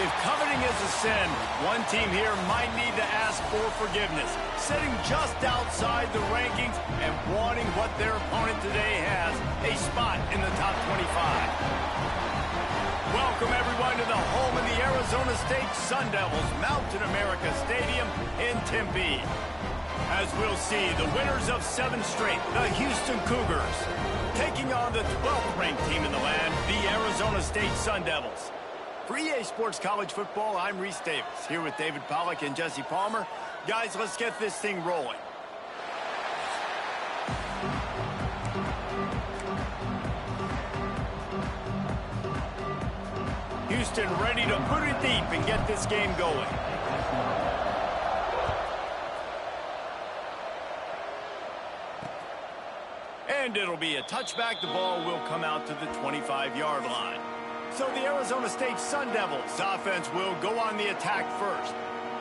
If coveting is a sin, one team here might need to ask for forgiveness, sitting just outside the rankings and wanting what their opponent today has, a spot in the top 25. Welcome, everyone, to the home of the Arizona State Sun Devils, Mountain America Stadium in Tempe. As we'll see, the winners of 7 straight, the Houston Cougars, taking on the 12th-ranked team in the land, the Arizona State Sun Devils. For EA Sports College Football, I'm Reese Davis, here with David Pollack and Jesse Palmer. Guys, let's get this thing rolling. Houston ready to put it deep and get this game going. And it'll be a touchback. The ball will come out to the 25-yard line. So the Arizona State Sun Devils offense will go on the attack first.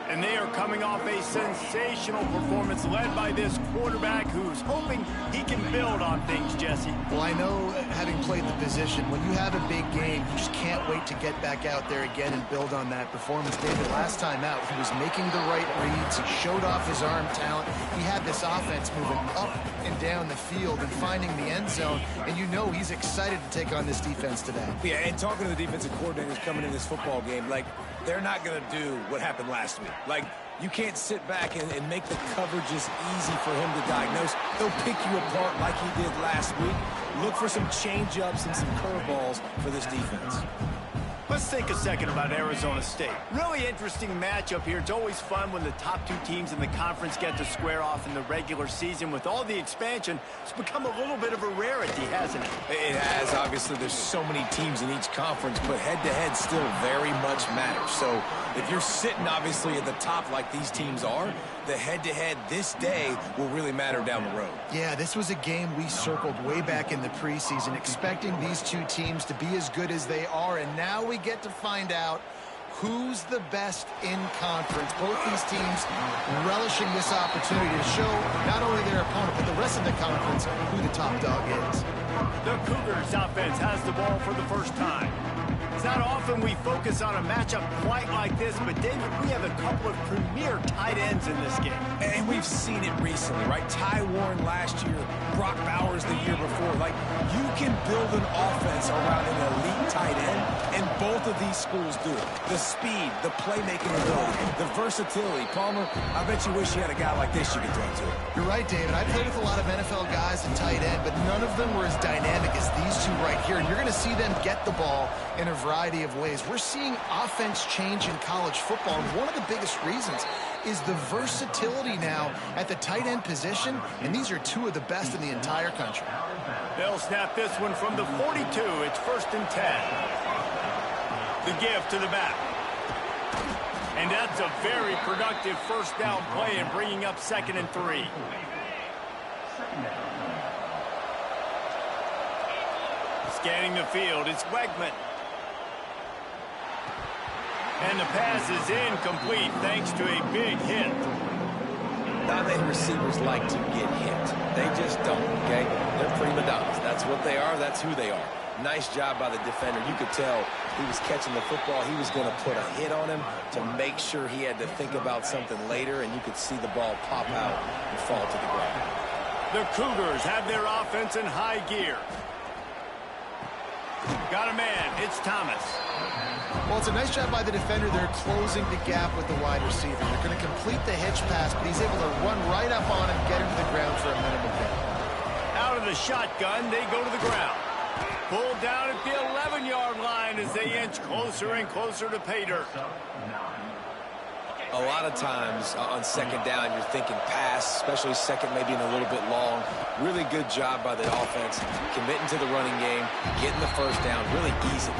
And they are coming off a sensational performance led by this quarterback who's hoping he can build on things, Jesse. Well, I know, having played the position, when you have a big game, you just can't wait to get back out there again and build on that performance. David, last time out, he was making the right reads. He showed off his arm talent. He had this offense moving up and down the field and finding the end zone. And you know he's excited to take on this defense today. Yeah, and talking to the defensive coordinators coming in this football game, like, they're not going to do what happened last week. Like, you can't sit back and make the coverages easy for him to diagnose. He'll pick you apart like he did last week. Look for some change-ups and some curveballs for this defense. Let's think a second about Arizona State. Really interesting matchup here. It's always fun when the top 2 teams in the conference get to square off in the regular season. With all the expansion, it's become a little bit of a rarity, hasn't it? It has. Obviously, there's so many teams in each conference, but head-to-head still very much matters. So if you're sitting, obviously, at the top like these teams are, the head-to-head this day will really matter down the road. Yeah, this was a game we circled way back in the preseason, expecting these 2 teams to be as good as they are, and now we get to find out who's the best in conference. Both these teams relishing this opportunity to show not only their opponent, but the rest of the conference who the top dog is. The Cougars offense has the ball for the first time. It's not often we focus on a matchup quite like this, but David, we have a couple of premier tight ends in this game. And we've seen it recently, right? Ty Warren last year, Brock Bowers the year before. Like, you can build an offense around an elite tight end, and both of these schools do it. The speed, the playmaking ability, the versatility. Palmer, I bet you wish you had a guy like this you could throw to. You're right, David. I played with a lot of NFL guys in tight end, but none of them were as dynamic as these 2 right here. And you're going to see them get the ball in a variety of ways. We're seeing offense change in college football, and one of the biggest reasons is the versatility now at the tight end position, and these are 2 of the best in the entire country. They'll snap this one from the 42. It's 1st and 10. The give to the back. And that's a very productive first down play and bringing up 2nd and 3. Scanning the field, it's Wegman. And the pass is incomplete thanks to a big hit. Not many receivers like to get hit. They just don't, okay? They're prima donnas. That's what they are. That's who they are. Nice job by the defender. You could tell he was catching the football. He was going to put a hit on him to make sure he had to think about something later, and you could see the ball pop out and fall to the ground. The Cougars have their offense in high gear. Got a man. It's Thomas. Well, it's a nice job by the defender. They're closing the gap with the wide receiver. They're going to complete the hitch pass, but he's able to run right up on him, get him to the ground for a minimum gain. Out of the shotgun, they go to the ground. Pulled down at the 11-yard line as they inch closer and closer to pay dirt. A lot of times on 2nd down, you're thinking pass, especially 2nd, maybe in a little bit long. Really good job by the offense, committing to the running game, getting the first down, really easy.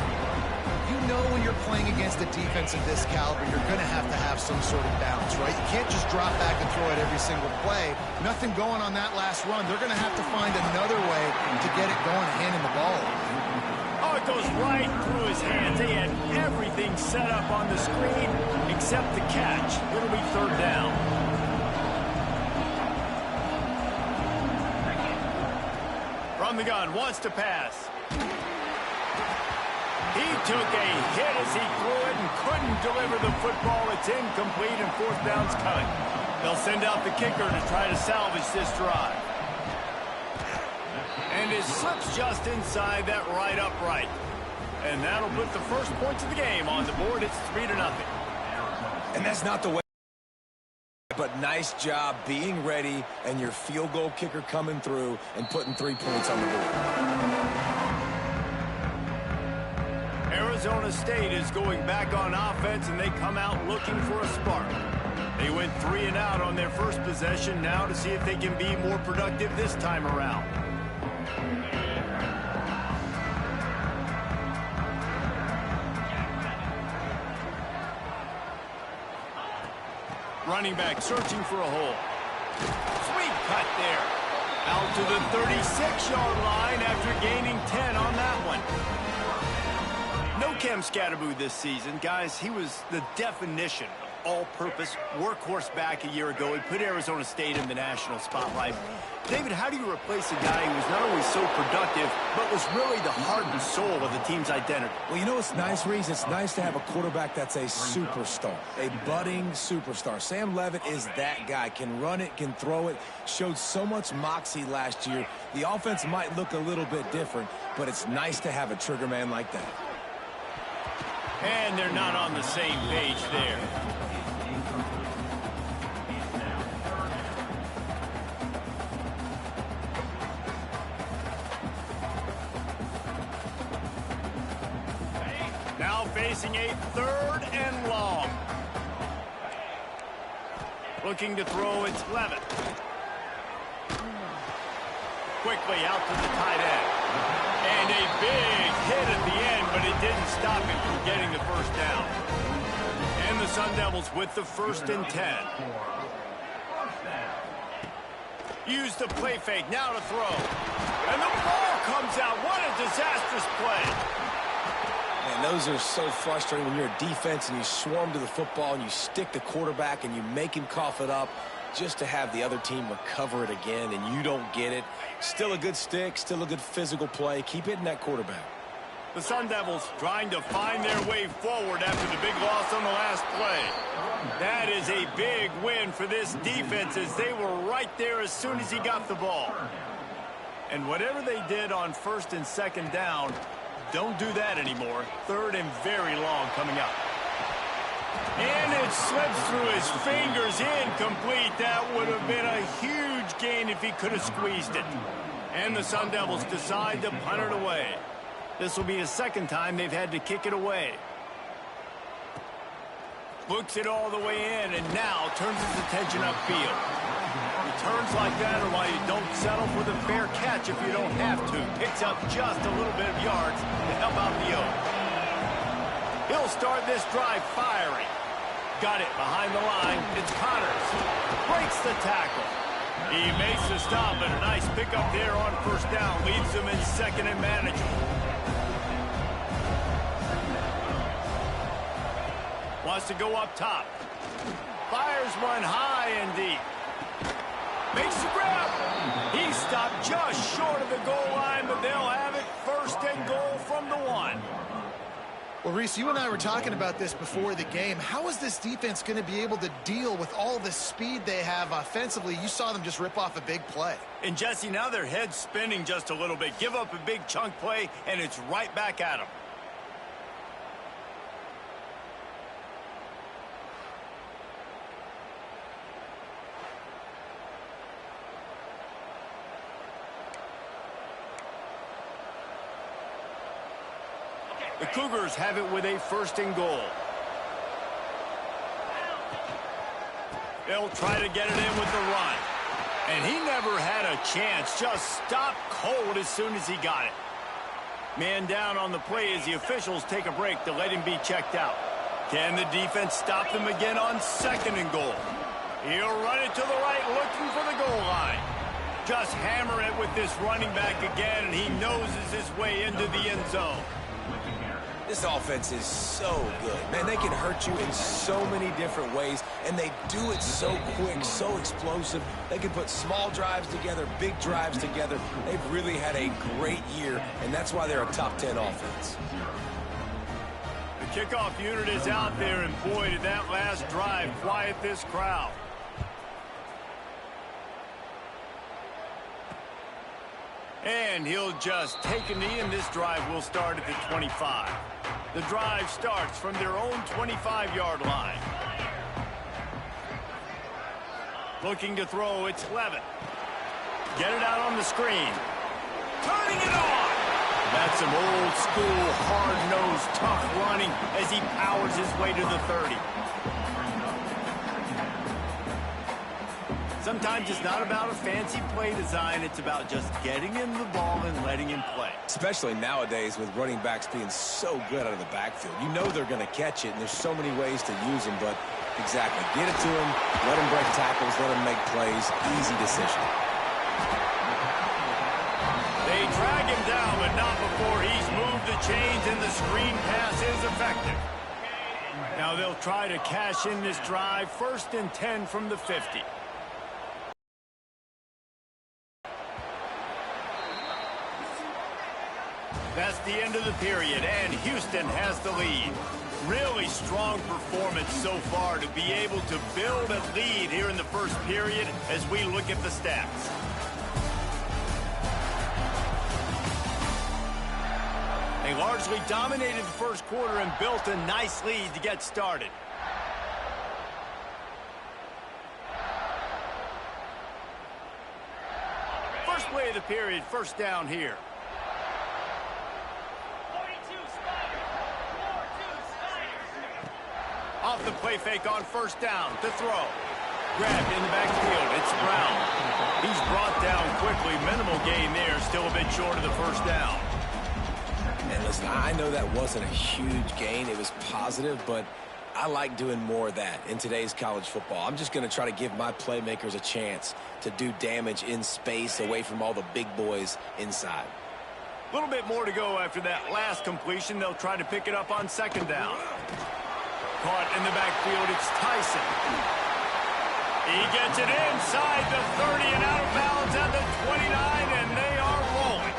You know when you're playing against a defense of this caliber, you're going to have some sort of balance, right? You can't just drop back and throw it every single play. Nothing going on that last run. They're going to have to find another way to get it going, handing the ball. Oh, it goes right through his hands. They had everything set up on the screen except the catch. It'll be 3rd down. From the gun, wants to pass. He took a hit as he threw it and couldn't deliver the football. It's incomplete and fourth down's coming. They'll send out the kicker to try to salvage this drive. And it slips just inside that right upright. And that'll put the first points of the game on the board. It's 3-0. And that's not the way. But nice job being ready and your field goal kicker coming through and putting 3 points on the board. Arizona State is going back on offense, and they come out looking for a spark. They went 3 and out on their first possession, now to see if they can be more productive this time around. Running back searching for a hole. Sweet cut there. Out to the 36-yard line after gaining 10 on that one. No Cam Scatterboo this season. Guys, he was the definition of all-purpose workhorse back a year ago. He put Arizona State in the national spotlight. David, how do you replace a guy who was not only so productive, but was really the heart and soul of the team's identity? Well, you know what's nice, Reese? It's nice to have a quarterback that's a superstar, a budding superstar. Sam Levitt is that guy. Can run it, can throw it, showed so much moxie last year. The offense might look a little bit different, but it's nice to have a trigger man like that. And they're not on the same page there. Now facing a 3rd and long. Looking to throw, it's Levitt. Quickly out to the tight end. And a big hit at the end, but it didn't stop him from getting the first down. And the Sun Devils with the 1st and 10. Use the play fake, now to throw. And the ball comes out. What a disastrous play. Man, those are so frustrating when you're a defense and you swarm to the football and you stick the quarterback and you make him cough it up just to have the other team recover it again and you don't get it. Still a good stick, still a good physical play. Keep hitting that quarterback. The Sun Devils trying to find their way forward after the big loss on the last play. That is a big win for this defense as they were right there as soon as he got the ball. And whatever they did on 1st and 2nd down, don't do that anymore. 3rd and very long coming up. And it slips through his fingers, incomplete. That would have been a huge gain if he could have squeezed it. And the Sun Devils decide to punt it away. This will be the 2nd time they've had to kick it away. Looks it all the way in and now turns his attention upfield. Returns like that are why you don't settle for the fair catch if you don't have to. Picks up just a little bit of yards to help out the Oak. He'll start this drive firing. Got it behind the line. It's Connors. Breaks the tackle. He makes the stop, and a nice pickup there on 1st down. Leaves them in 2nd and manageable. Wants to go up top. Fires one high and deep. Makes the grab. He stopped just short of the goal line, but they'll have it 1st and goal from the 1. Well, Reese, you and I were talking about this before the game. How is this defense going to be able to deal with all the speed they have offensively? You saw them just rip off a big play. And, Jesse, now their head's spinning just a little bit. Give up a big chunk play, and it's right back at them. The Cougars have it with a 1st and goal. They'll try to get it in with the run. And he never had a chance. Just stopped cold as soon as he got it. Man down on the play as the officials take a break to let him be checked out. Can the defense stop them again on 2nd and goal? He'll run it to the right, looking for the goal line. Just hammer it with this running back again, and he noses his way into the end zone. This offense is so good. Man, they can hurt you in so many different ways, and they do it so quick, so explosive. They can put small drives together, big drives together. They've really had a great year, and that's why they're a top 10 offense. The kickoff unit is out there, and boy, did that last drive quiet this crowd. And he'll just take a knee, and this drive will start at the 25. The drive starts from their own 25-yard line. Looking to throw, it's Levin. Get it out on the screen. Turning it on! That's some old-school, hard-nosed, tough running as he powers his way to the 30. Sometimes it's not about a fancy play design. It's about just getting him the ball and letting him play. Especially nowadays with running backs being so good out of the backfield. You know they're going to catch it, and there's so many ways to use them, but exactly. Get it to him, let him break tackles, let him make plays. Easy decision. They drag him down, but not before he's moved the chains, and the screen pass is effective. Now they'll try to cash in this drive. 1st and 10 from the 50. That's the end of the period, and Houston has the lead. Really strong performance so far to be able to build a lead here in the first period as we look at the stats. They largely dominated the first quarter and built a nice lead to get started. First play of the period, 1st down here. Off the play fake on 1st down to throw. Grabbed in the backfield. It's Brown. He's brought down quickly. Minimal gain there. Still a bit short of the 1st down. And listen, I know that wasn't a huge gain. It was positive, but I like doing more of that in today's college football. I'm just going to try to give my playmakers a chance to do damage in space away from all the big boys inside. A little bit more to go after that last completion. They'll try to pick it up on 2nd down. Caught in the backfield, it's Tyson. He gets it inside the 30 and out of bounds at the 29, and they are rolling.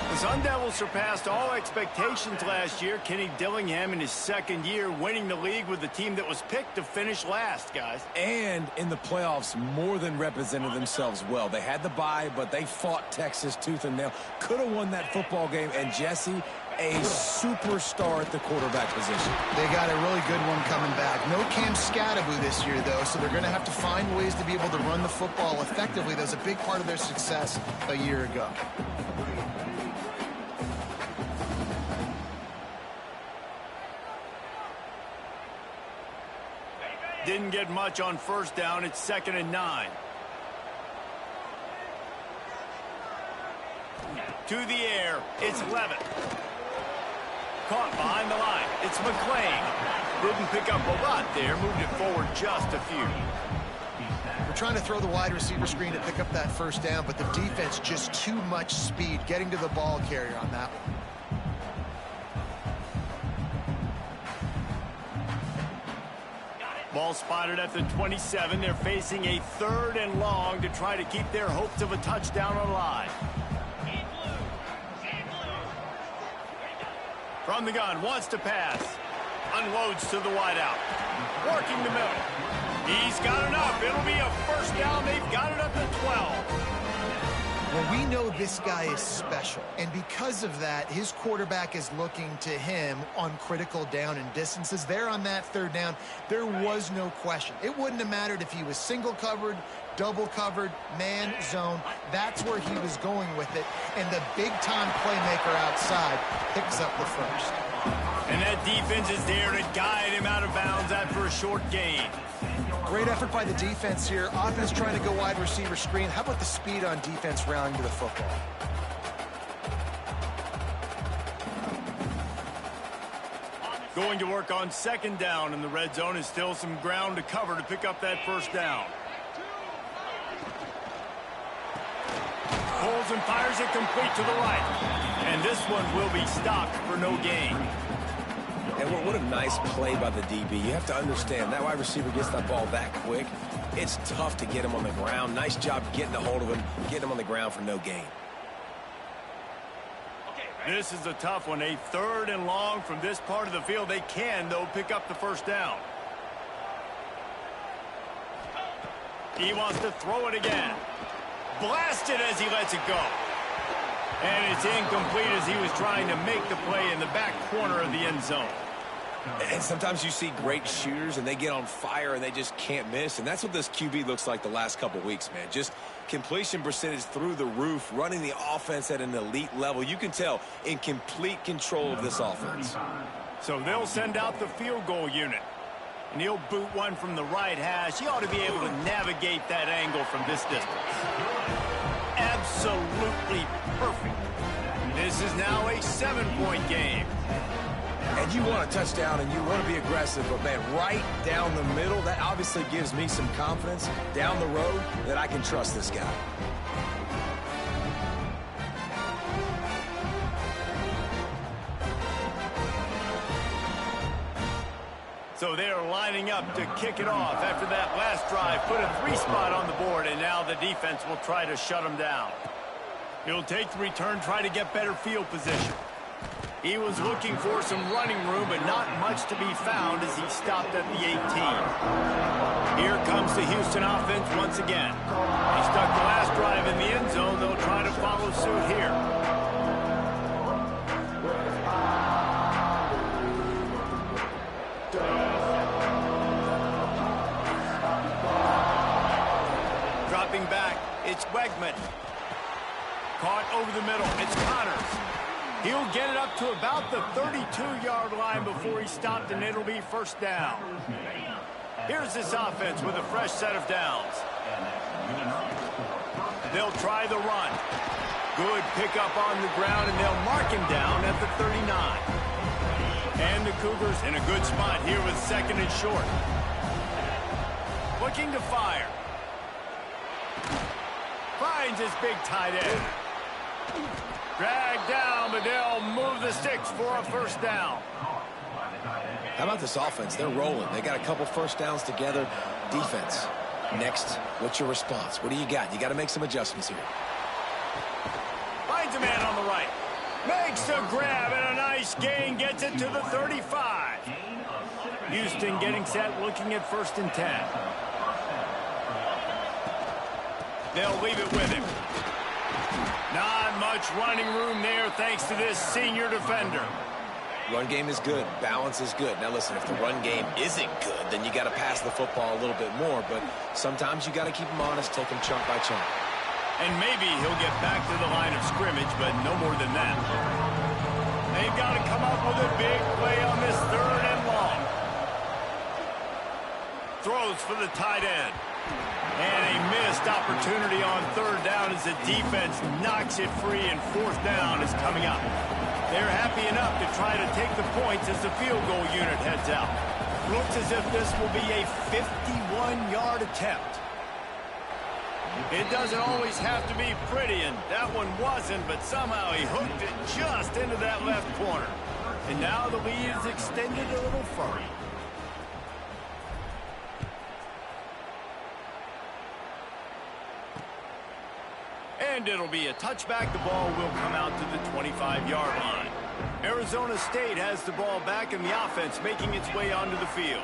The Sun Devils surpassed all expectations last year. Kenny Dillingham in his 2nd year winning the league with the team that was picked to finish last, guys. And in the playoffs, more than represented themselves well. They had the bye, but they fought Texas tooth and nail. Could have won that football game, and Jesse, a superstar at the quarterback position. They got a really good one coming back. No Cam Scattaboo this year, though, so they're going to have to find ways to be able to run the football effectively. That was a big part of their success a year ago. Didn't get much on 1st down. It's 2nd and 9. To the air, it's Levin. Caught behind the line. It's McClain. Didn't pick up a lot there. Moved it forward just a few. We're trying to throw the wide receiver screen to pick up that 1st down, but the defense just too much speed getting to the ball carrier on that one. Ball spotted at the 27. They're facing a 3rd and long to try to keep their hopes of a touchdown alive. From the gun, wants to pass. Unloads to the wideout. Working the middle. He's got enough. It'll be a 1st down. They've got it at the 12. Well, we know this guy is special, and because of that, his quarterback is looking to him on critical down and distances. There on that 3rd down, there was no question. It wouldn't have mattered if he was single covered, double covered, man, zone. That's where he was going with it, and the big-time playmaker outside picks up the 1st. And that defense is there to guide him out of bounds after a short gain. Great effort by the defense here. Offense trying to go wide receiver screen. How about the speed on defense rallying to the football? Going to work on 2nd down, and the red zone is still some ground to cover to pick up that 1st down. Pulls and fires it complete to the right. And this one will be stopped for no gain. And what a nice play by the DB. You have to understand, that wide receiver gets that ball that quick. It's tough to get him on the ground. Nice job getting a hold of him, getting him on the ground for no gain. This is a tough one. A 3rd and long from this part of the field. They can, though, pick up the first down. He wants to throw it again. Blasted as he lets it go. And it's incomplete as he was trying to make the play in the back corner of the end zone. And sometimes you see great shooters and they get on fire and they just can't miss. And that's what this QB looks like the last couple weeks, man. Just completion percentage through the roof, running the offense at an elite level. You can tell in complete control of this offense. So they'll send out the field goal unit. And he'll boot one from the right hash. He ought to be able to navigate that angle from this distance. Absolutely perfect. This is now a 7-point game. And you want a touchdown and you want to be aggressive, but, man, right down the middle, that obviously gives me some confidence down the road that I can trust this guy. So they're lining up to kick it off after that last drive. Put a 3-spot on the board, and now the defense will try to shut them down. He'll take the return, try to get better field position. He was looking for some running room, but not much to be found as he stopped at the 18. Here comes the Houston offense once again. He stuck the last drive in the end zone. They'll try to follow suit here. Dropping back, it's Wegman. Caught over the middle, it's Connors. He'll get it up to about the 32-yard line before he stopped, and it'll be first down. Here's this offense with a fresh set of downs. They'll try the run. Good pickup on the ground, and they'll mark him down at the 39. And the Cougars in a good spot here with 2nd and short. Looking to fire. Finds his big tight end. Dragged down, but they'll move the sticks for a first down. How about this offense? They're rolling. They got a couple first downs together. Defense. Next, what's your response? What do you got? You got to make some adjustments here. Finds a man on the right. Makes the grab and a nice gain. Gets it to the 35. Houston getting set, looking at 1st and 10. They'll leave it with him. Not much running room there thanks to this senior defender. Run game is good. Balance is good. Now, listen, if the run game isn't good, then you got to pass the football a little bit more. But sometimes you got to keep him honest, take him chunk by chunk. And maybe he'll get back to the line of scrimmage, but no more than that. They've got to come up with a big play on this 3rd and long. Throws for the tight end. And a missed opportunity on 3rd down as the defense knocks it free, and 4th down is coming up. They're happy enough to try to take the points as the field goal unit heads out. Looks as if this will be a 51-yard attempt. It doesn't always have to be pretty, and that one wasn't, but somehow he hooked it just into that left corner. And now the lead is extended a little further. And it'll be a touchback. The ball will come out to the 25-yard line. Arizona State has the ball back, and the offense making its way onto the field.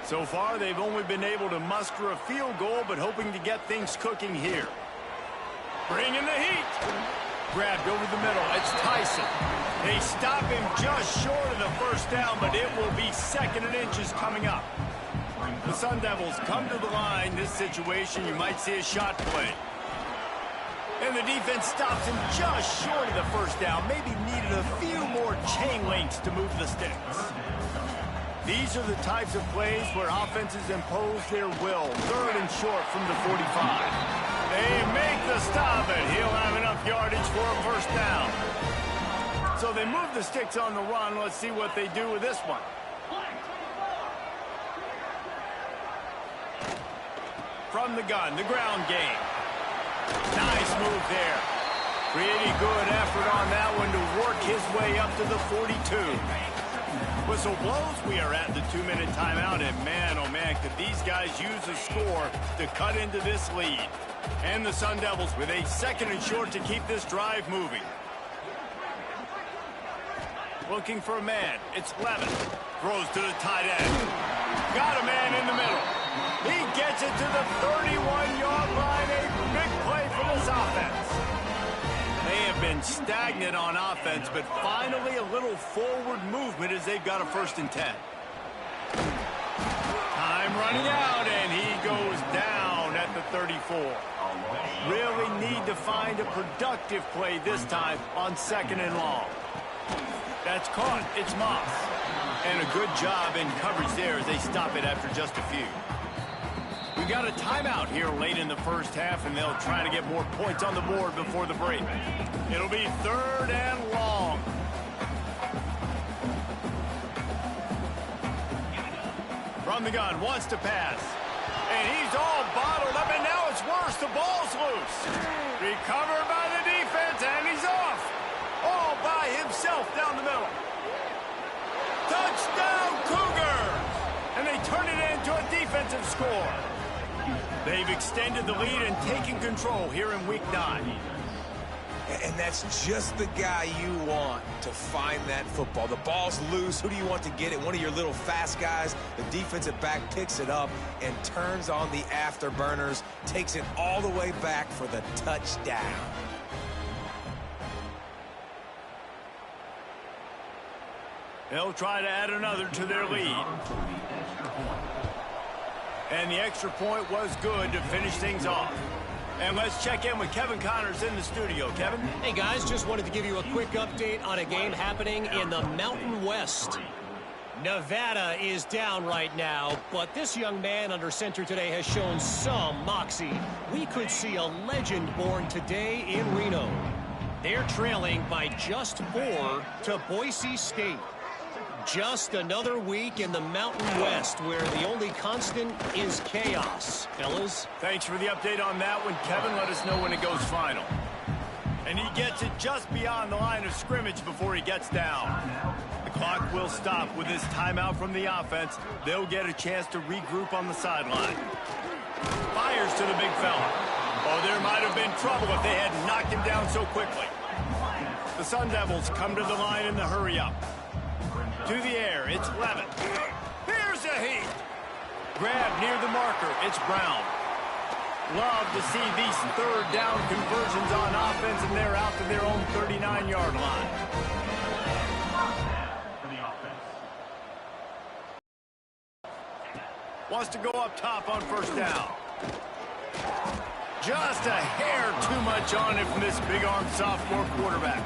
So far, they've only been able to muster a field goal, but hoping to get things cooking here. Bringing the heat. Grabbed over the middle. It's Tyson. They stop him just short of the first down, but it will be 2nd and inches coming up. The Sun Devils come to the line. This situation, you might see a shot play. And the defense stops him just short of the first down. Maybe needed a few more chain links to move the sticks. These are the types of plays where offenses impose their will. 3rd and short from the 45. They make the stop, and he'll have enough yardage for a first down. So they move the sticks on the run. Let's see what they do with this one. From the gun, the ground game. Nice move there. Pretty good effort on that one to work his way up to the 42. Whistle blows. We are at the 2-minute timeout, and man, oh man, could these guys use a score to cut into this lead. And the Sun Devils with a 2nd and short to keep this drive moving. looking for a man. It's Levin. Throws to the tight end. Got a man in the middle. He gets it to the 31-yard line. A big play for this offense. They have been stagnant on offense, but finally a little forward movement as they've got a 1st and 10. Time running out, and he goes down at the 34. Really need to find a productive play this time on 2nd and long. That's caught. It's Moss. And a good job in coverage there as they stop it after just a few. We got a timeout here late in the 1st half, and they'll try to get more points on the board before the break. It'll be 3rd and long. From the gun, wants to pass. And he's all bottled up, and now it's worse. The ball's loose. Recovered by the defense, and he's off. All by himself down the middle. Touchdown, Cougars! And they turn it into a defensive score. They've extended the lead and taken control here in Week 9. And that's just the guy you want to find that football. The ball's loose. Who do you want to get it? One of your little fast guys. The defensive back picks it up and turns on the afterburners, takes it all the way back for the touchdown. They'll try to add another to their lead. And the extra point was good to finish things off. And let's check in with Kevin Connors in the studio. Kevin? Hey, guys, just wanted to give you a quick update on a game happening in the Mountain West. Nevada is down right now, but this young man under center today has shown some moxie. We could see a legend born today in Reno. They're trailing by just 4 to Boise State. Just another week in the Mountain West where the only constant is chaos. Fellas? Thanks for the update on that one, Kevin. Let us know when it goes final. And he gets it just beyond the line of scrimmage before he gets down. The clock will stop with this timeout from the offense. They'll get a chance to regroup on the sideline. Fires to the big fella. Oh, there might have been trouble if they had knocked him down so quickly. The Sun Devils come to the line in the hurry-up. To the air, it's Levin. Here's a heat. Grab near the marker, it's Brown. Love to see these 3rd down conversions on offense, and they're out to their own 39-yard line. Wants to go up top on 1st down. Just a hair too much on it from this big-armed sophomore quarterback.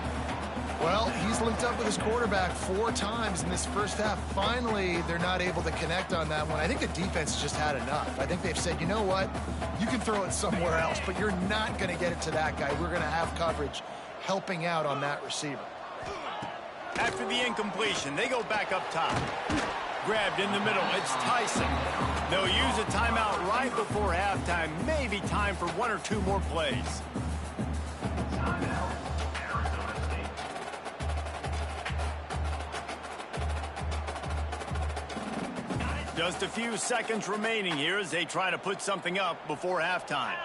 Well, he's linked up with his quarterback 4 times in this 1st half. Finally, they're not able to connect on that one. I think the defense just had enough. I think they've said, you know what? You can throw it somewhere else, but you're not going to get it to that guy. We're going to have coverage helping out on that receiver. After the incompletion, they go back up top. Grabbed in the middle, it's Tyson. They'll use a timeout right before halftime. Maybe time for 1 or 2 more plays. Just a few seconds remaining here as they try to put something up before halftime.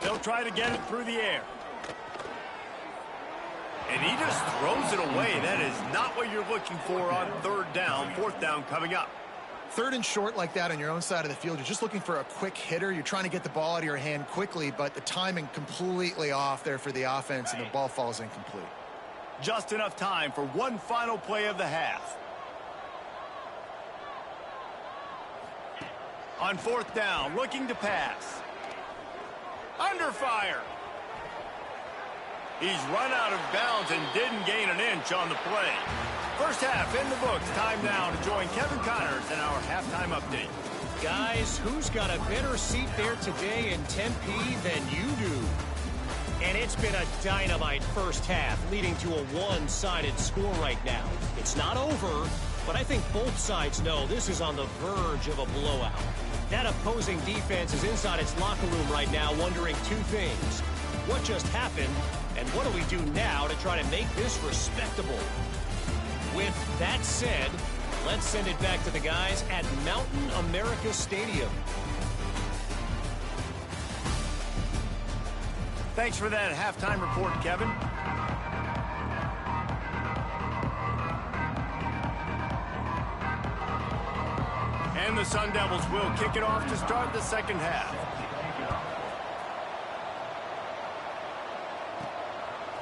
They'll try to get it through the air. And he just throws it away. That is not what you're looking for on 3rd down, 4th down coming up. 3rd and short like that on your own side of the field, you're just looking for a quick hitter. You're trying to get the ball out of your hand quickly, but the timing completely off there for the offense, and the ball falls incomplete. Just enough time for one final play of the half. On 4th down, looking to pass. Under fire. He's run out of bounds and didn't gain an inch on the play. 1st half in the books. Time now to join Kevin Connors in our halftime update. Guys, who's got a better seat there today in Tempe than you do? And it's been a dynamite 1st half, leading to a one-sided score right now. It's not over, but I think both sides know this is on the verge of a blowout. That opposing defense is inside its locker room right now wondering 2 things. What just happened, and what do we do now to try to make this respectable? With that said, let's send it back to the guys at Mountain America Stadium. Thanks for that halftime report, Kevin. And the Sun Devils will kick it off to start the second half.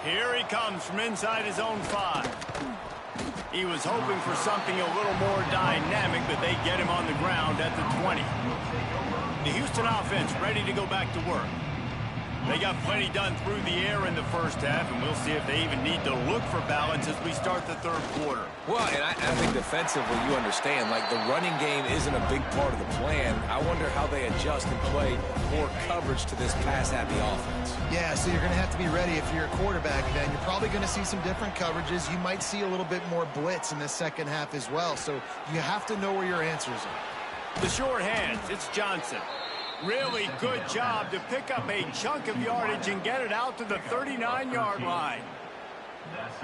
Here he comes from inside his own 5. He was hoping for something a little more dynamic, but they get him on the ground at the 20. The Houston offense ready to go back to work. They got plenty done through the air in the first half, and we'll see if they even need to look for balance as we start the third quarter. Well, and I think defensively, you understand, like, the running game isn't a big part of the plan. I wonder how they adjust and play more coverage to this pass-happy offense. Yeah, so you're going to have to be ready if you're a quarterback, then. You're probably going to see some different coverages. You might see a little bit more blitz in the second half as well, so you have to know where your answers are. The sure hands, it's Johnson. Really good job to pick up a chunk of yardage and get it out to the 39-yard line.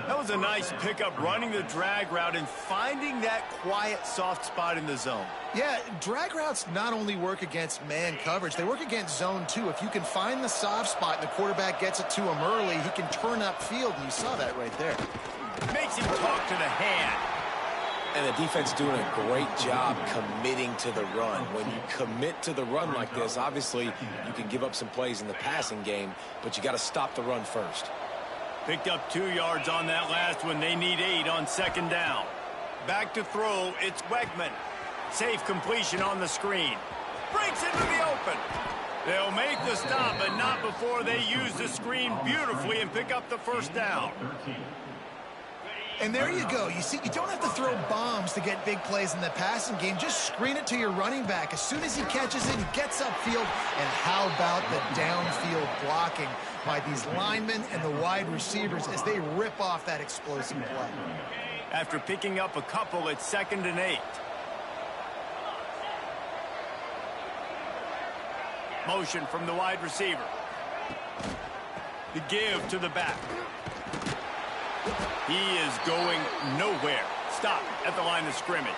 That was a nice pickup, running the drag route and finding that quiet, soft spot in the zone. Yeah, drag routes not only work against man coverage, they work against zone too. If you can find the soft spot and the quarterback gets it to him early, he can turn upfield, and you saw that right there. Makes him talk to the hand. And the defense doing a great job committing to the run. When you commit to the run like this, obviously you can give up some plays in the passing game, but you got to stop the run first. Picked up 2 yards on that last one. They need 8 on second down. Back to throw, it's Wegman. Safe completion on the screen. Breaks into the open. They'll make the stop, but not before they use the screen beautifully and pick up the first down. And there you go. You see, you don't have to throw bombs to get big plays in the passing game. Just screen it to your running back. As soon as he catches it, he gets upfield. And how about the downfield blocking by these linemen and the wide receivers as they rip off that explosive play? After picking up a couple, it's 2nd and 8. Motion from the wide receiver. The give to the back. He is going nowhere. Stop at the line of scrimmage.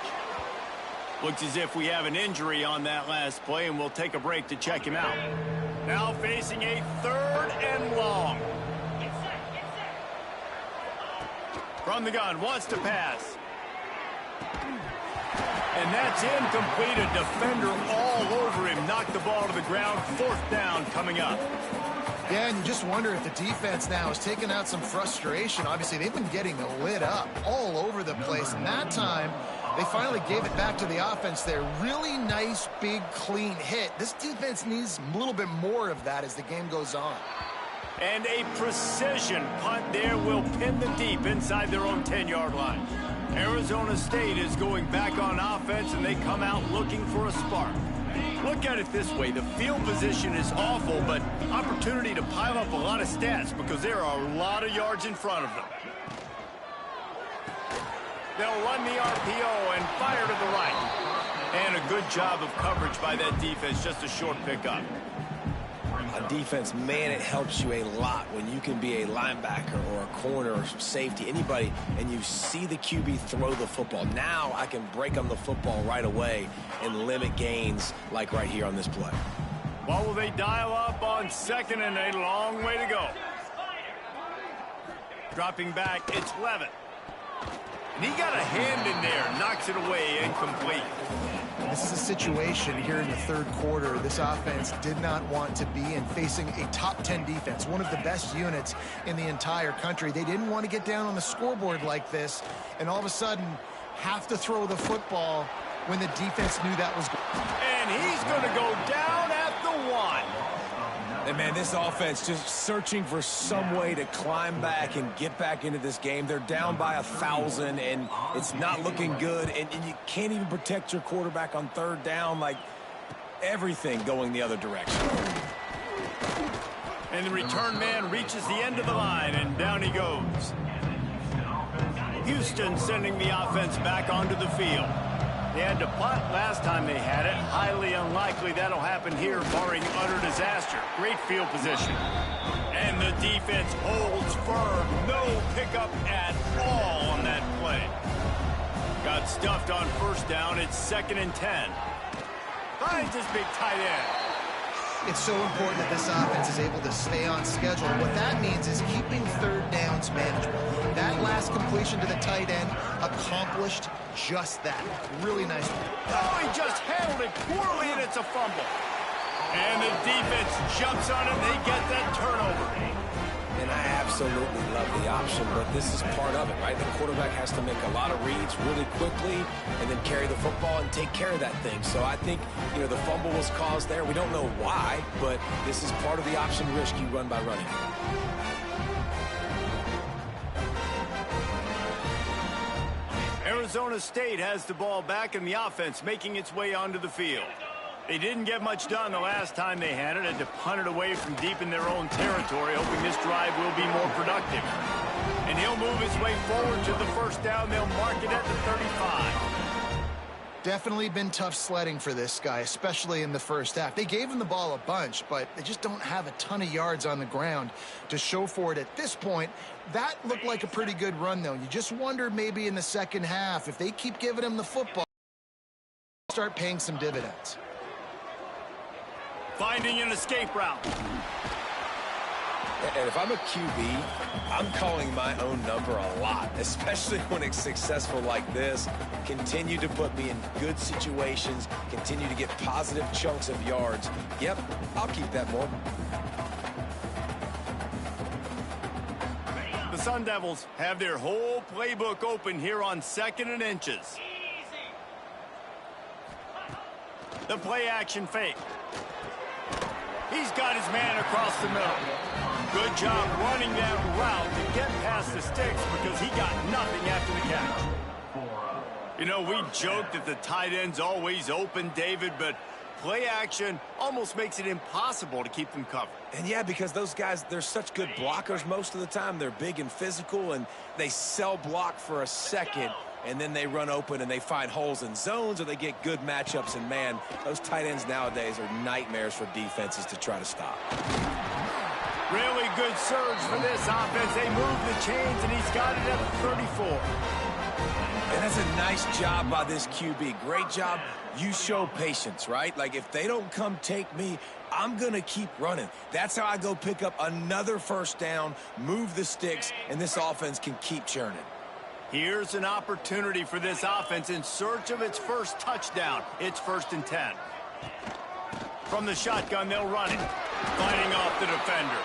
Looks as if we have an injury on that last play, and we'll take a break to check him out. Now facing a 3rd and long. From the gun, wants to pass. And that's incomplete. A defender all over him. Knocked the ball to the ground. 4th down coming up. Yeah, and you just wonder if the defense now is taking out some frustration. Obviously, they've been getting lit up all over the place. And that time, they finally gave it back to the offense there. Really nice, big, clean hit. This defense needs a little bit more of that as the game goes on. And a precision punt there will pin the deep inside their own 10-yard line. Arizona State is going back on offense, and they come out looking for a spark. Look at it this way. The field position is awful, but opportunity to pile up a lot of stats because there are a lot of yards in front of them. They'll run the RPO and fire to the right. And a good job of coverage by that defense, just a short pickup. On defense, man, it helps you a lot when you can be a linebacker or a corner or safety, anybody, and you see the QB throw the football. Now I can break on the football right away and limit gains like right here on this play. What will they dial up on 2nd and a long way to go? Dropping back, it's Levitt. And he got a hand in there, knocks it away, incomplete. This is a situation here in the 3rd quarter this offense did not want to be in, facing a top 10 defense, one of the best units in the entire country. They didn't want to get down on the scoreboard like this and all of a sudden have to throw the football when the defense knew that was good. And he's going to go down at the 1. And, man, this offense just searching for some way to climb back and get back into this game. They're down by 1,000, and it's not looking good. And you can't even protect your quarterback on 3rd down. Like, everything going the other direction. And the return man reaches the end of the line, and down he goes. Houston sending the offense back onto the field. They had to punt last time they had it. Highly unlikely that'll happen here, barring utter disaster. Great field position. And the defense holds firm. No pickup at all on that play. Got stuffed on 1st down. It's 2nd and 10. Finds his big tight end. It's so important that this offense is able to stay on schedule. What that means is keeping third downs manageable. That last completion to the tight end accomplished just that. Really nice one. Oh, he just handled it poorly, and it's a fumble. And the defense jumps on it. They get that turnover. And I absolutely love the option, but this is part of it, right? The quarterback has to make a lot of reads really quickly and then carry the football and take care of that thing. So I think, the fumble was caused there. We don't know why, but this is part of the option risk you run by running. Arizona State has the ball back in the offense, making its way onto the field. They didn't get much done the last time they had it, had to punt it away from deep in their own territory, hoping this drive will be more productive. And he'll move his way forward to the first down. They'll mark it at the 35. Definitely been tough sledding for this guy, especially in the first half. They gave him the ball a bunch, but they just don't have a ton of yards on the ground to show for it at this point. That looked like a pretty good run, though. You just wonder maybe in the second half, if they keep giving him the football, start paying some dividends. Finding an escape route. And if I'm a QB, I'm calling my own number a lot, especially when it's successful like this. Continue to put me in good situations, continue to get positive chunks of yards. Yep, I'll keep that more. The Sun Devils have their whole playbook open here on 2nd and inches. The play action fake. He's got his man across the middle. Good job running that route to get past the sticks because he got nothing after the catch. We joke that the tight end's always open, David, but play action almost makes it impossible to keep them covered. And yeah, because those guys, they're such good blockers most of the time. They're big and physical, and they sell block for a second, and then they run open and they find holes in zones or they get good matchups. And, man, those tight ends nowadays are nightmares for defenses to try to stop. Really good surge for this offense. They move the chains, and he's got it at the 34. And that's a nice job by this QB. Great job. You show patience, right? Like, if they don't come take me, I'm going to keep running. That's how I go pick up another first down, move the sticks, and this offense can keep churning. Here's an opportunity for this offense in search of its first touchdown. It's 1st and 10. From the shotgun, they'll run it. Fighting off the defender.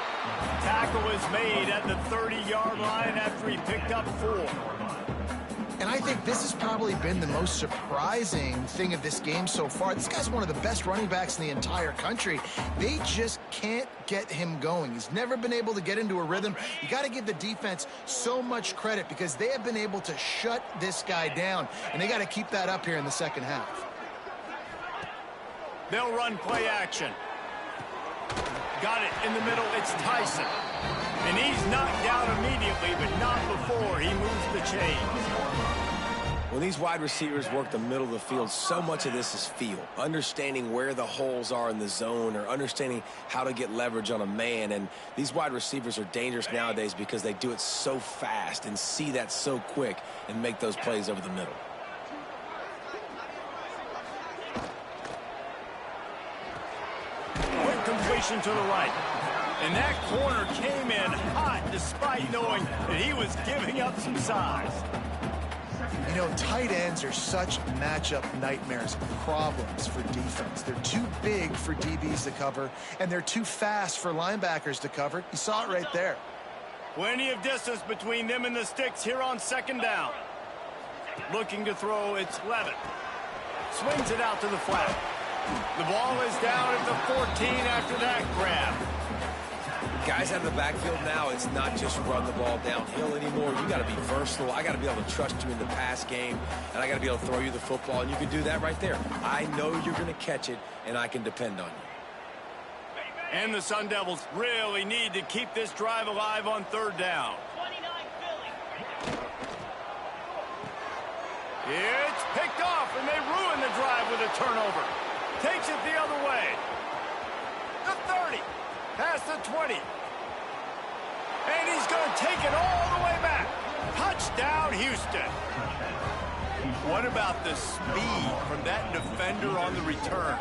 Tackle is made at the 30-yard line after he picked up 4. And I think this has probably been the most surprising thing of this game so far. This guy's one of the best running backs in the entire country. They just can't get him going. He's never been able to get into a rhythm. You got to give the defense so much credit because they have been able to shut this guy down, and they got to keep that up here in the second half. They'll run play action. Got it in the middle. It's Tyson. And he's knocked down immediately, but not before he moves the chains. When these wide receivers work the middle of the field, so much of this is feel. Understanding where the holes are in the zone or understanding how to get leverage on a man. And these wide receivers are dangerous nowadays because they do it so fast and see that so quick and make those plays over the middle. Quick completion to the right. And that corner came in hot despite knowing that he was giving up some size. Tight ends are such matchup nightmares, problems for defense. They're too big for DBs to cover, and they're too fast for linebackers to cover. You saw it right there. Plenty of distance between them and the sticks here on 2nd down. Looking to throw, it's Levitt. Swings it out to the flat. The ball is down at the 14 after that grab. Guys out of the backfield now, it's not just run the ball downhill anymore. You got to be versatile. I got to be able to trust you in the pass game, and I got to be able to throw you the football, and you can do that right there. I know you're going to catch it, and I can depend on you. And the Sun Devils really need to keep this drive alive on 3rd down. It's picked off, and they ruin the drive with a turnover. Takes it the other way. The 30. Past the 20. And he's going to take it all the way back. Touchdown, Houston. What about the speed from that defender on the return?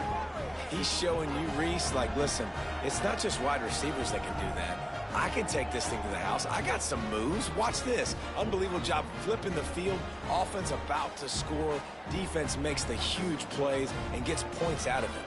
He's showing you, Reese, like, listen, it's not just wide receivers that can do that. I can take this thing to the house. I got some moves. Watch this. Unbelievable job flipping the field. Offense about to score. Defense makes the huge plays and gets points out of it.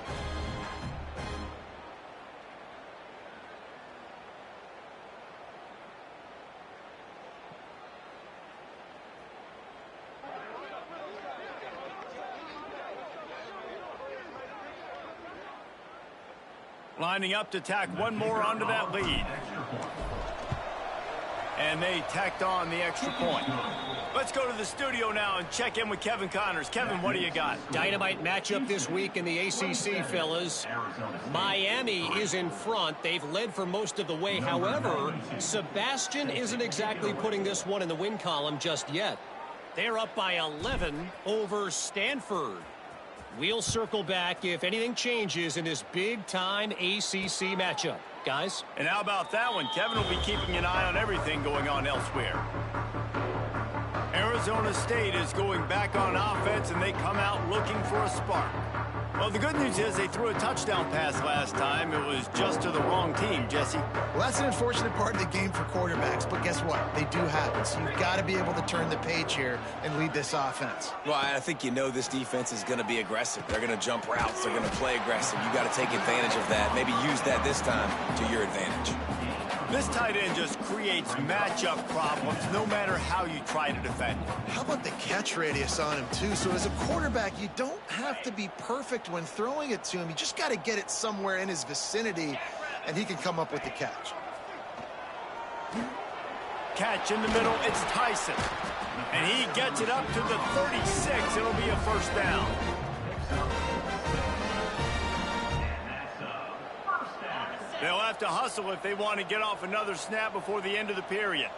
Lining up to tack one more onto that lead. And they tacked on the extra point. Let's go to the studio now and check in with Kevin Connors. Kevin, what do you got? Dynamite matchup this week in the ACC, fellas. Miami is in front. They've led for most of the way. However, Sebastian isn't exactly putting this one in the win column just yet. They're up by 11 over Stanford. We'll circle back if anything changes in this big-time ACC matchup. Guys? And how about that one? Kevin will be keeping an eye on everything going on elsewhere. Arizona State is going back on offense, and they come out looking for a spark. Well, the good news is they threw a touchdown pass last time. It was just to the wrong team, Jesse. Well, that's an unfortunate part of the game for quarterbacks, but guess what? They do happen, so you've got to be able to turn the page here and lead this offense. Well, I think you know this defense is going to be aggressive. They're going to jump routes. They're going to play aggressive. You got to take advantage of that. Maybe use that this time to your advantage. This tight end just creates matchup problems no matter how you try to defend it. How about the catch radius on him, too? So as a quarterback, you don't have to be perfect when throwing it to him. You just got to get it somewhere in his vicinity, and he can come up with the catch. Catch in the middle, it's Tyson. And he gets it up to the 36. It'll be a first down. They'll have to hustle if they want to get off another snap before the end of the period.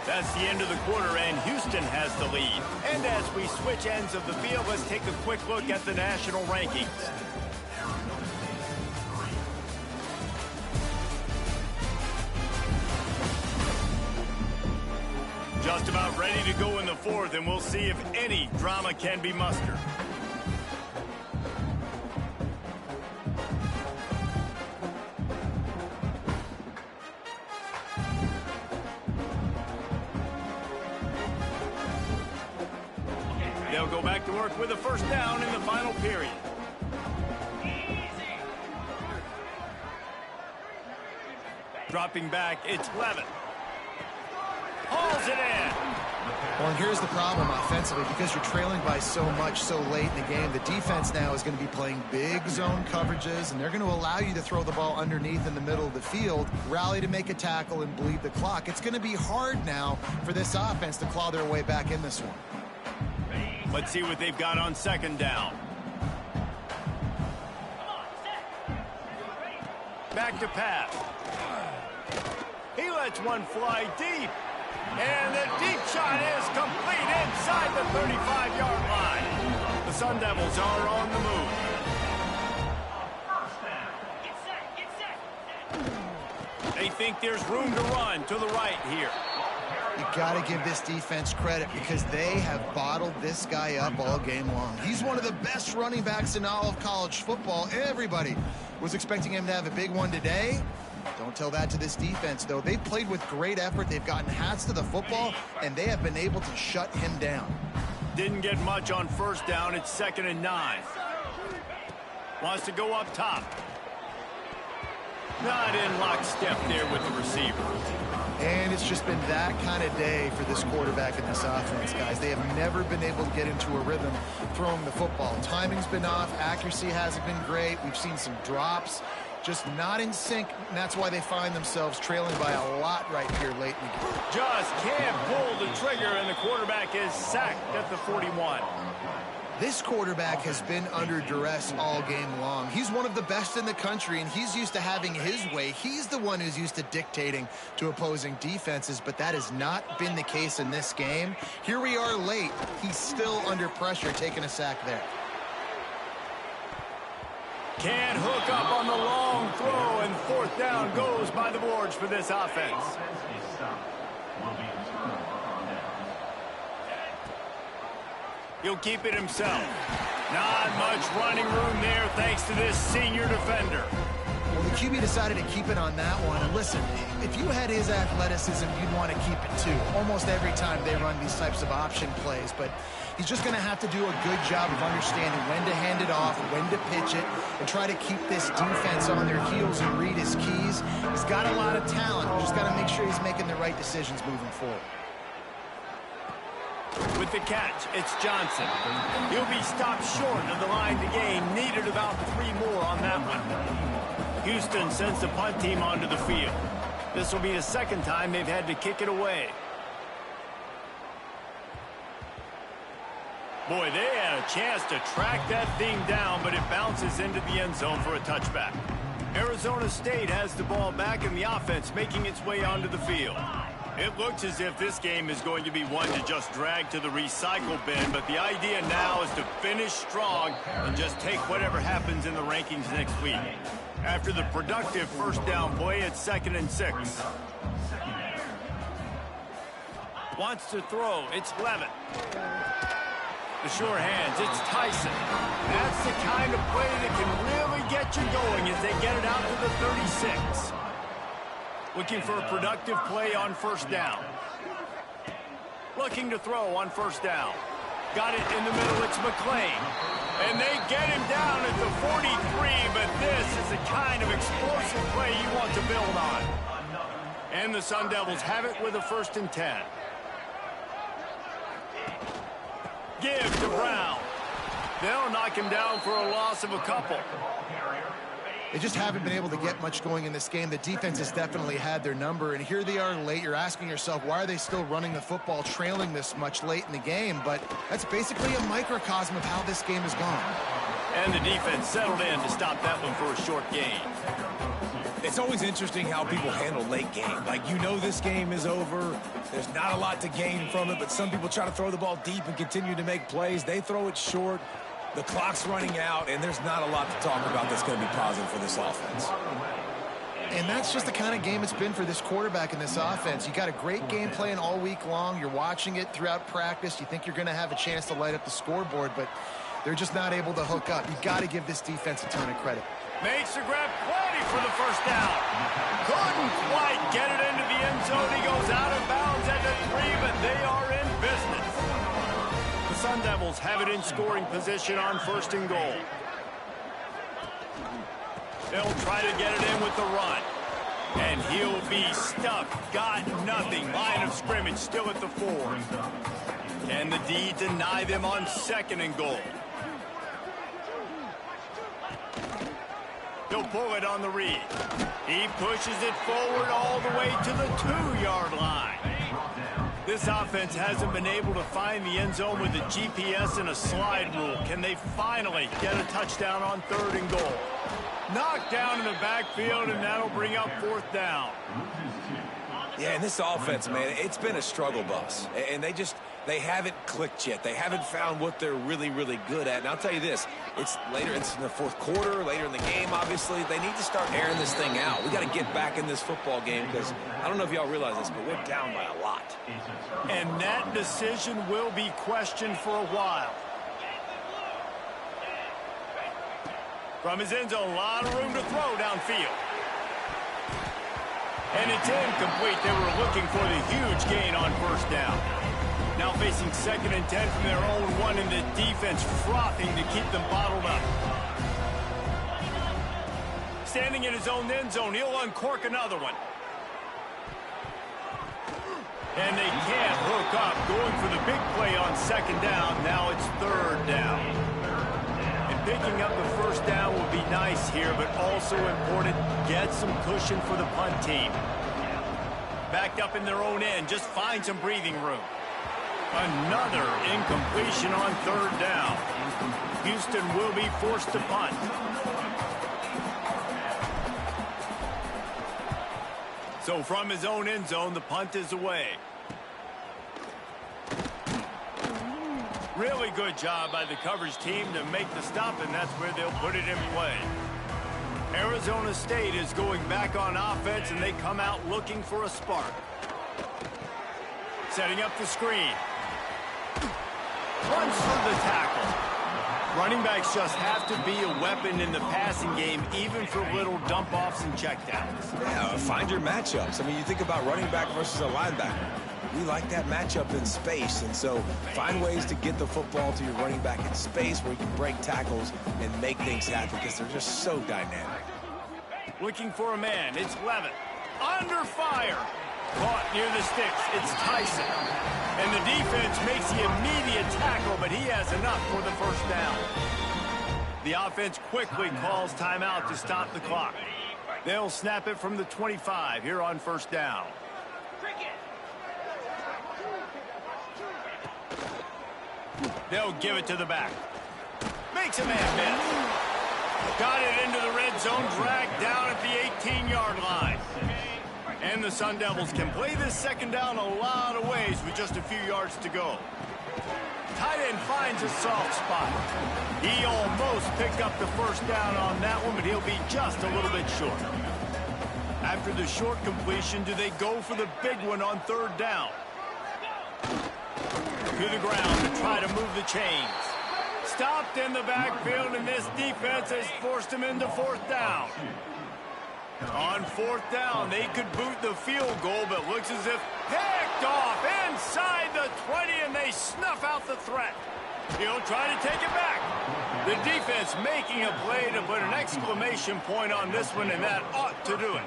That's the end of the quarter, and Houston has the lead. And as we switch ends of the field, let's take a quick look at the national rankings. Just about ready to go in the fourth, and we'll see if any drama can be mustered. They'll go back to work with a first down in the final period. Dropping back, it's Levin. Hauls it in. Well, and here's the problem offensively. Because you're trailing by so much so late in the game, the defense now is going to be playing big zone coverages, and they're going to allow you to throw the ball underneath in the middle of the field, rally to make a tackle, and bleed the clock. It's going to be hard now for this offense to claw their way back in this one. Let's see what they've got on second down. Back to pass. He lets one fly deep. And the deep shot is complete inside the 35-yard line. The Sun Devils are on the move. They think there's room to run to the right here. You got to give this defense credit because they have bottled this guy up all game long. He's one of the best running backs in all of college football. Everybody was expecting him to have a big one today. Don't tell that to this defense, though. They've played with great effort. They've gotten hats to the football, and they have been able to shut him down. Didn't get much on first down. It's 2nd and 9. Wants to go up top. Not in lockstep there with the receiver. And it's just been that kind of day for this quarterback and this offense, guys. They have never been able to get into a rhythm throwing the football. Timing's been off. Accuracy hasn't been great. We've seen some drops. Just not in sync, and that's why they find themselves trailing by a lot right here late in the game. Just can't pull the trigger, and the quarterback is sacked at the 41. This quarterback has been under duress all game long. He's one of the best in the country, and he's used to having his way. He's the one who's used to dictating to opposing defenses, but that has not been the case in this game. Here we are late. He's still under pressure, taking a sack there. Can't hook up on the long throw, and 4th down goes by the boards for this offense. He'll keep it himself. Not much running room there thanks to this senior defender. Well, the QB decided to keep it on that one. And listen, if you had his athleticism, you'd want to keep it too. Almost every time they run these types of option plays. But he's just going to have to do a good job of understanding when to hand it off, when to pitch it, and try to keep this defense on their heels and read his keys. He's got a lot of talent. We've just got to make sure he's making the right decisions moving forward. With the catch, it's Johnson. He'll be stopped short of the line to gain. Needed about 3 more on that one. Houston sends the punt team onto the field. This will be the second time they've had to kick it away. Boy, they had a chance to track that thing down, but it bounces into the end zone for a touchback. Arizona State has the ball back in the offense, making its way onto the field. It looks as if this game is going to be one to just drag to the recycle bin, but the idea now is to finish strong and just take whatever happens in the rankings next week. After the productive first down play, it's 2nd and 6. Wants to throw, it's Levitt. The sure hands, it's Tyson. That's the kind of play that can really get you going as they get it out to the 36. Looking for a productive play on first down. Looking to throw on first down. Got it in the middle, it's McClain. And they get him down at the 43, but this is the kind of explosive play you want to build on. And the Sun Devils have it with a 1st and 10. Give to Brown. They'll knock him down for a loss of a couple. They just haven't been able to get much going in this game. The defense has definitely had their number, and here they are late. You're asking yourself, why are they still running the football, trailing this much late in the game? But that's basically a microcosm of how this game has gone. And the defense settled in to stop that one for a short gain. It's always interesting how people handle late game. Like, you know this game is over. There's not a lot to gain from it, but some people try to throw the ball deep and continue to make plays. They throw it short. The clock's running out, and there's not a lot to talk about that's going to be positive for this offense. And that's just the kind of game it's been for this quarterback in this offense. You got a great game plan all week long. You're watching it throughout practice. You think you're going to have a chance to light up the scoreboard, but they're just not able to hook up. You got to give this defense a ton of credit. Makes the grab, plenty for the first down. Couldn't quite get it into the end zone. He goes out of bounds at the 3, but they are in business. The Sun Devils have it in scoring position on 1st and goal. They'll try to get it in with the run. And he'll be stuck. Got nothing. Line of scrimmage still at the 4. Can the D deny them on 2nd and goal? He'll pull it on the read. He pushes it forward all the way to the 2-yard line. This offense hasn't been able to find the end zone with a GPS and a slide rule. Can they finally get a touchdown on 3rd and goal? Knocked down in the backfield, and that'll bring up 4th down. Yeah, and this offense, man, it's been a struggle bus. And they haven't clicked yet. They haven't found what they're really, really good at. And I'll tell you this, it's later, it's in the 4th quarter, later in the game, obviously. They need to start airing this thing out. We got to get back in this football game because I don't know if y'all realize this, but we're down by a lot. And that decision will be questioned for a while. From his end zone, a lot of room to throw downfield. And it's incomplete. They were looking for the huge gain on 1st down. Now facing 2nd and 10 from their own 1, and the defense frothing to keep them bottled up. Standing in his own end zone, he'll uncork another one. And they can't hook up. Going for the big play on 2nd down. Now it's 3rd down. And picking up the 1st down will be nice here, but also important, get some cushion for the punt team. Backed up in their own end, just find some breathing room. Another incompletion on 3rd down. Houston will be forced to punt. So from his own end zone, the punt is away. Really good job by the coverage team to make the stop, and that's where they'll put it in play. Arizona State is going back on offense, and they come out looking for a spark. Setting up the screen. runs through the tackle. Running backs just have to be a weapon in the passing game, even for little dump-offs and checkdowns. Yeah, find your matchups. I mean, you think about running back versus a linebacker. We like that matchup in space, and so find ways to get the football to your running back in space where you can break tackles and make things happen because they're just so dynamic. Looking for a man. It's Levitt. Under fire. Caught near the sticks. It's Tyson. And the defense makes the immediate tackle, but he has enough for the first down. The offense quickly calls timeout to stop the clock. They'll snap it from the 25 here on first down. They'll give it to the back. Makes a man miss. Got it into the red zone, dragged down at the 18-yard line. And the Sun Devils can play this second down a lot of ways with just a few yards to go. Tight end finds a soft spot. He almost picked up the first down on that one, but he'll be just a little bit short. After the short completion, do they go for the big one on third down? To the ground to try to move the chains. Stopped in the backfield, and this defense has forced him into fourth down. On fourth down, they could boot the field goal, but looks as if picked off inside the 20, and they snuff out the threat. He'll try to take it back. The defense making a play to put an exclamation point on this one, and that ought to do it.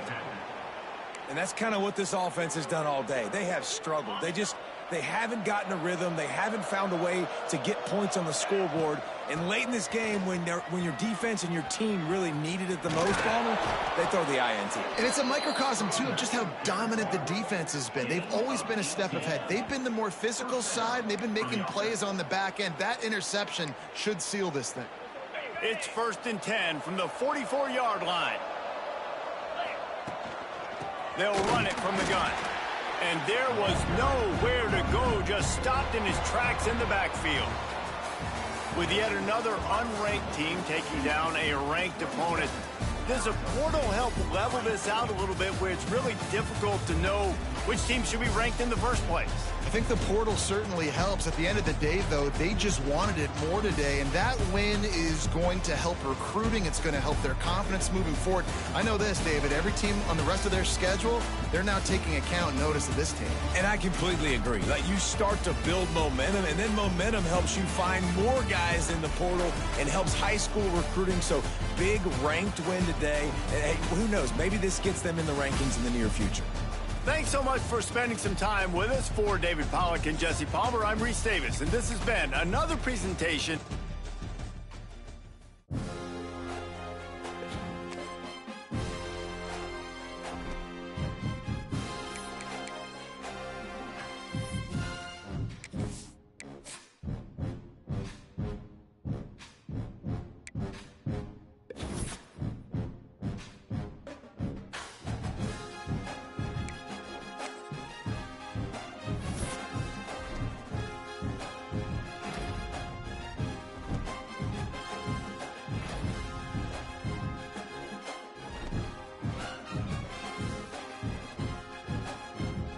And that's kind of what this offense has done all day. They have struggled. They haven't gotten a rhythm. They haven't found a way to get points on the scoreboard. And late in this game, when your defense and your team really needed it the most, Palmer, they throw the INT. And it's a microcosm, too, of just how dominant the defense has been. They've always been a step ahead. They've been the more physical side, and they've been making plays on the back end. That interception should seal this thing. It's 1st and 10 from the 44-yard line. They'll run it from the gun. And there was nowhere to go, just stopped in his tracks in the backfield. With yet another unranked team taking down a ranked opponent, does a portal help level this out a little bit where it's really difficult to know which team should be ranked in the first place? I think the portal certainly helps. At the end of the day, though, they just wanted it more today, and that win is going to help recruiting. It's going to help their confidence moving forward. I know this, David, every team on the rest of their schedule, they're now taking account and notice of this team. And I completely agree. Like, you start to build momentum, and then momentum helps you find more guys in the portal and helps high school recruiting. So big ranked win today. And hey, who knows? Maybe this gets them in the rankings in the near future. Thanks so much for spending some time with us. For David Pollack and Jesse Palmer, I'm Reese Davis, and this has been another presentation